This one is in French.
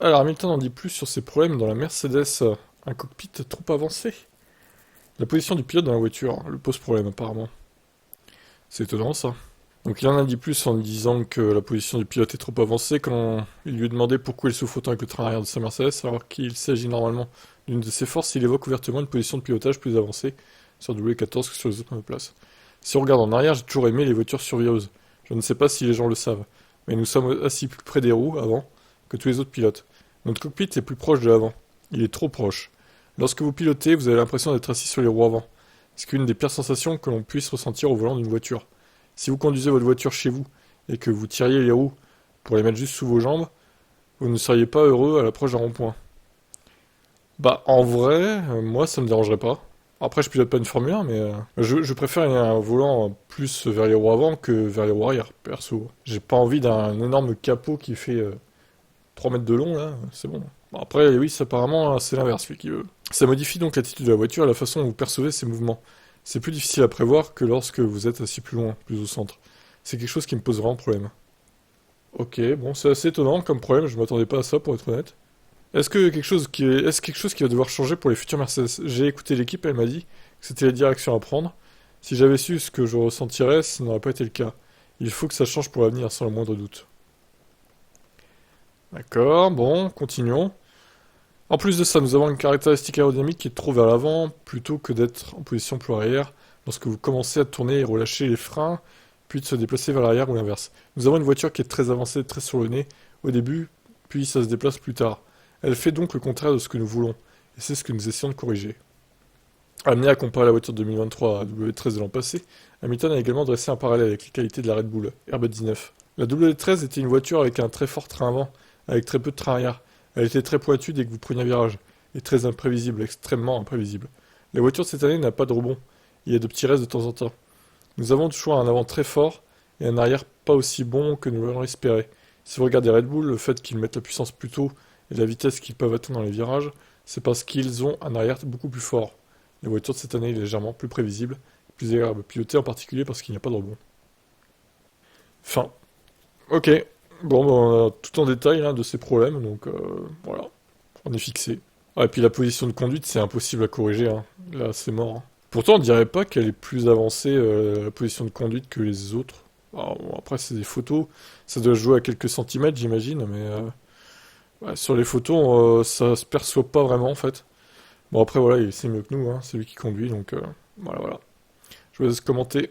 Alors, Hamilton en dit plus sur ses problèmes dans la Mercedes, un cockpit trop avancé. La position du pilote dans la voiture le pose problème apparemment. C'est étonnant ça. Donc il en a dit plus en disant que la position du pilote est trop avancée quand il lui est demandé pourquoi il souffre autant avec le train arrière de sa Mercedes alors qu'il s'agit normalement d'une de ses forces. Il évoque ouvertement une position de pilotage plus avancée sur W14 que sur les autres monoplaces. Si on regarde en arrière, j'ai toujours aimé les voitures survieuse. Je ne sais pas si les gens le savent, mais nous sommes assis plus près des roues avant que tous les autres pilotes. Notre cockpit est plus proche de l'avant. Il est trop proche. Lorsque vous pilotez, vous avez l'impression d'être assis sur les roues avant. C'est une des pires sensations que l'on puisse ressentir au volant d'une voiture. Si vous conduisez votre voiture chez vous et que vous tiriez les roues pour les mettre juste sous vos jambes, vous ne seriez pas heureux à l'approche d'un rond-point. Bah, en vrai, moi, ça me dérangerait pas. Après, je pilote pas une Formule 1, mais je préfère un volant plus vers les roues avant que vers les roues arrière, perso. J'ai pas envie d'un énorme capot qui fait 3 mètres de long, là, c'est bon. Bon, après, oui, apparemment, c'est l'inverse, lui, qui veut. Ça modifie donc l'attitude de la voiture et la façon dont vous percevez ses mouvements. C'est plus difficile à prévoir que lorsque vous êtes assis plus loin, plus au centre. C'est quelque chose qui me pose vraiment problème. Ok, bon, c'est assez étonnant comme problème, je m'attendais pas à ça pour être honnête. Est-ce quelque chose qui va devoir changer pour les futures Mercedes? J'ai écouté l'équipe, elle m'a dit que c'était la direction à prendre. Si j'avais su ce que je ressentirais, ce n'aurait pas été le cas. Il faut que ça change pour l'avenir, sans le moindre doute. D'accord, bon, continuons. En plus de ça, nous avons une caractéristique aérodynamique qui est trop vers l'avant, plutôt que d'être en position plus arrière, lorsque vous commencez à tourner et relâcher les freins, puis de se déplacer vers l'arrière ou l'inverse. Nous avons une voiture qui est très avancée, très sur le nez, au début, puis ça se déplace plus tard. Elle fait donc le contraire de ce que nous voulons, et c'est ce que nous essayons de corriger. Amené à comparer la voiture de 2023 à W13 de l'an passé, Hamilton a également dressé un parallèle avec les qualités de la Red Bull, RB19. La W13 était une voiture avec un très fort train avant, avec très peu de train arrière. Elle était très pointue dès que vous preniez un virage, et très imprévisible, extrêmement imprévisible. La voiture de cette année n'a pas de rebond, il y a de petits restes de temps en temps. Nous avons toujours un avant très fort, et un arrière pas aussi bon que nous l'aurions espéré. Si vous regardez Red Bull, le fait qu'ils mettent la puissance plus tôt et la vitesse qu'ils peuvent atteindre dans les virages, c'est parce qu'ils ont un arrière beaucoup plus fort. La voiture de cette année est légèrement plus prévisible, plus agréable à piloter en particulier parce qu'il n'y a pas de rebond. Fin. Ok. Bon, ben, on a tout en détail là, de ces problèmes, donc voilà, on est fixé. Ah, et puis la position de conduite, c'est impossible à corriger, hein. Là, c'est mort, hein. Pourtant, on dirait pas qu'elle est plus avancée, la position de conduite, que les autres. Alors, bon, après, c'est des photos, ça doit jouer à quelques centimètres, j'imagine, mais ouais, sur les photos, ça se perçoit pas vraiment, en fait. Bon, après, voilà, c'est mieux que nous, hein, c'est lui qui conduit, donc voilà, voilà. Je vous laisse commenter.